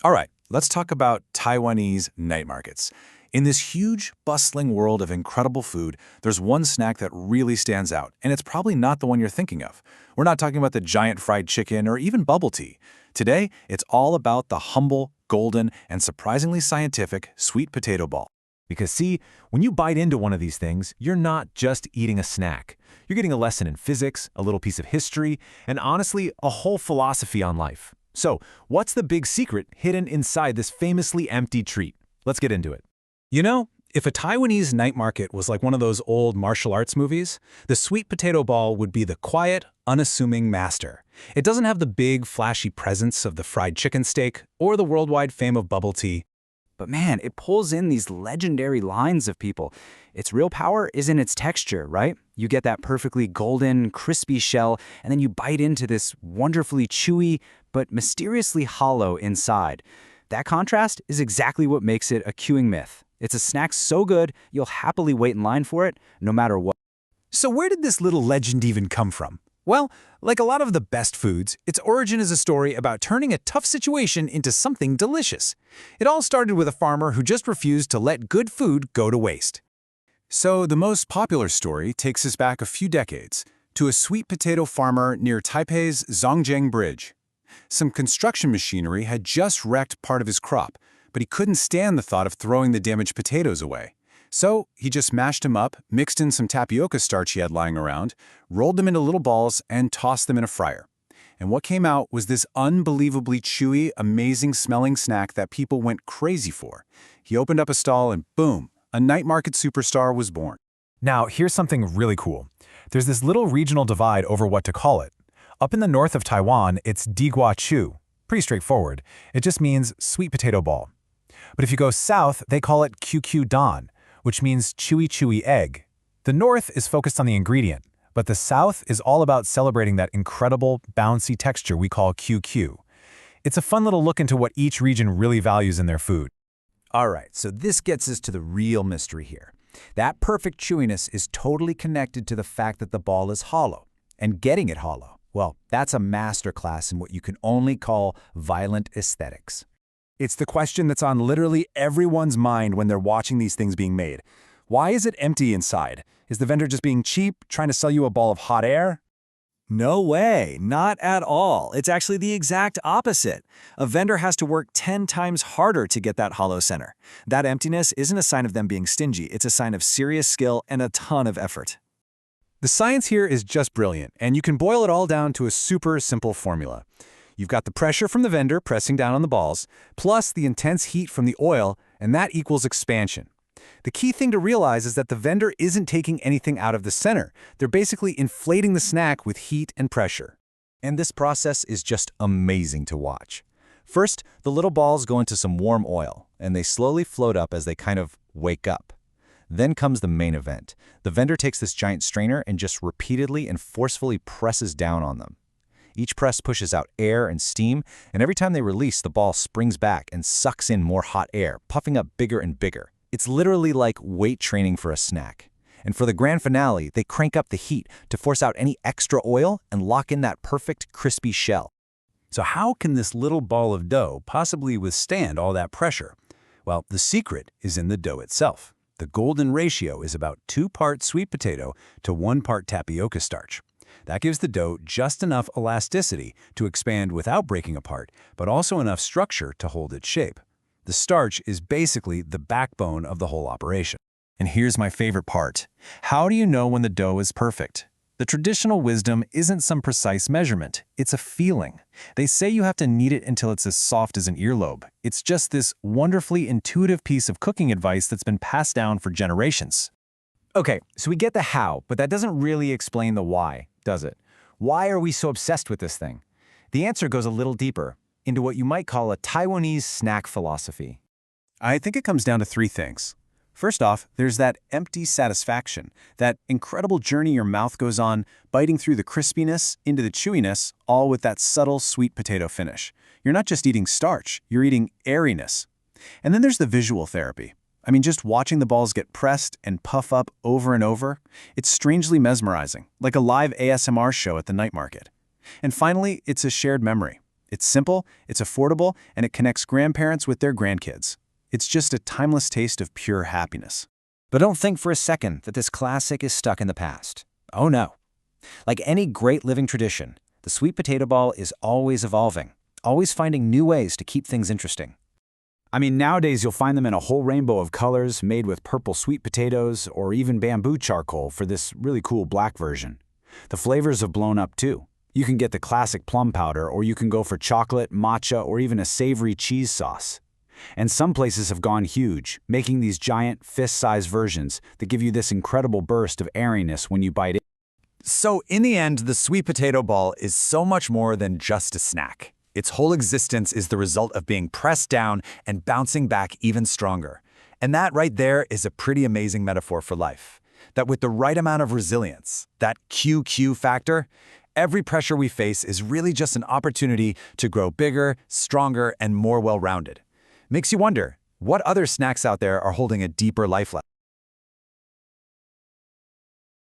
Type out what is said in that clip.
All right, let's talk about Taiwanese night markets. In this huge, bustling world of incredible food, there's one snack that really stands out, and it's probably not the one you're thinking of. We're not talking about the giant fried chicken or even bubble tea. Today, it's all about the humble, golden, and surprisingly scientific sweet potato ball. Because see, when you bite into one of these things, you're not just eating a snack. You're getting a lesson in physics, a little piece of history, and honestly, a whole philosophy on life. So, what's the big secret hidden inside this famously empty treat? Let's get into it. You know, if a Taiwanese night market was like one of those old martial arts movies, the sweet potato ball would be the quiet, unassuming master. It doesn't have the big, flashy presence of the fried chicken steak or the worldwide fame of bubble tea. But man, it pulls in these legendary lines of people. Its real power is in its texture, right? You get that perfectly golden, crispy shell, and then you bite into this wonderfully chewy, but mysteriously hollow inside. That contrast is exactly what makes it a queuing myth. It's a snack so good, you'll happily wait in line for it, no matter what. So where did this little legend even come from? Well, like a lot of the best foods, its origin is a story about turning a tough situation into something delicious. It all started with a farmer who just refused to let good food go to waste. So the most popular story takes us back a few decades to a sweet potato farmer near Taipei's Zhongjiang Bridge. Some construction machinery had just wrecked part of his crop, but he couldn't stand the thought of throwing the damaged potatoes away. So he just mashed them up, mixed in some tapioca starch he had lying around, rolled them into little balls, and tossed them in a fryer. And what came out was this unbelievably chewy, amazing-smelling snack that people went crazy for. He opened up a stall and boom, a night market superstar was born. Now, here's something really cool. There's this little regional divide over what to call it. Up in the north of Taiwan, it's digua chu. Pretty straightforward. It just means sweet potato ball. But if you go south, they call it QQ dan, which means chewy egg. The north is focused on the ingredient, but the south is all about celebrating that incredible, bouncy texture we call QQ. It's a fun little look into what each region really values in their food. All right, so this gets us to the real mystery here. That perfect chewiness is totally connected to the fact that the ball is hollow. And getting it hollow, well, that's a masterclass in what you can only call violent aesthetics. It's the question that's on literally everyone's mind when they're watching these things being made. Why is it empty inside? Is the vendor just being cheap, trying to sell you a ball of hot air? No way, not at all. It's actually the exact opposite. A vendor has to work 10 times harder to get that hollow center. That emptiness isn't a sign of them being stingy, it's a sign of serious skill and a ton of effort. The science here is just brilliant, and you can boil it all down to a super simple formula. You've got the pressure from the vendor pressing down on the balls, plus the intense heat from the oil, and that equals expansion. The key thing to realize is that the vendor isn't taking anything out of the center. They're basically inflating the snack with heat and pressure. And this process is just amazing to watch. First, the little balls go into some warm oil, and they slowly float up as they kind of wake up. Then comes the main event. The vendor takes this giant strainer and just repeatedly and forcefully presses down on them. Each press pushes out air and steam, and every time they release, the ball springs back and sucks in more hot air, puffing up bigger and bigger. It's literally like weight training for a snack. And for the grand finale, they crank up the heat to force out any extra oil and lock in that perfect crispy shell. So how can this little ball of dough possibly withstand all that pressure? Well, the secret is in the dough itself. The golden ratio is about 2 parts sweet potato to 1 part tapioca starch. That gives the dough just enough elasticity to expand without breaking apart, but also enough structure to hold its shape. The starch is basically the backbone of the whole operation. And here's my favorite part. How do you know when the dough is perfect? The traditional wisdom isn't some precise measurement, it's a feeling. They say you have to knead it until it's as soft as an earlobe. It's just this wonderfully intuitive piece of cooking advice that's been passed down for generations. Okay, so we get the how, but that doesn't really explain the why, does it? Why are we so obsessed with this thing? The answer goes a little deeper, into what you might call a Taiwanese snack philosophy. I think it comes down to 3 things. First off, there's that empty satisfaction, that incredible journey your mouth goes on, biting through the crispiness into the chewiness, all with that subtle sweet potato finish. You're not just eating starch, you're eating airiness. And then there's the visual therapy. I mean, just watching the balls get pressed and puff up over and over, it's strangely mesmerizing, like a live ASMR show at the night market. And finally, it's a shared memory. It's simple, it's affordable, and it connects grandparents with their grandkids. It's just a timeless taste of pure happiness. But don't think for a second that this classic is stuck in the past. Oh no. Like any great living tradition, the sweet potato ball is always evolving, always finding new ways to keep things interesting. I mean, nowadays you'll find them in a whole rainbow of colors made with purple sweet potatoes or even bamboo charcoal for this really cool black version. The flavors have blown up too. You can get the classic plum powder, or you can go for chocolate, matcha, or even a savory cheese sauce. And some places have gone huge, making these giant fist-sized versions that give you this incredible burst of airiness when you bite it. So in the end, the sweet potato ball is so much more than just a snack. Its whole existence is the result of being pressed down and bouncing back even stronger. And that right there is a pretty amazing metaphor for life. That with the right amount of resilience, that QQ factor, every pressure we face is really just an opportunity to grow bigger, stronger, and more well-rounded. Makes you wonder, what other snacks out there are holding a deeper life lesson?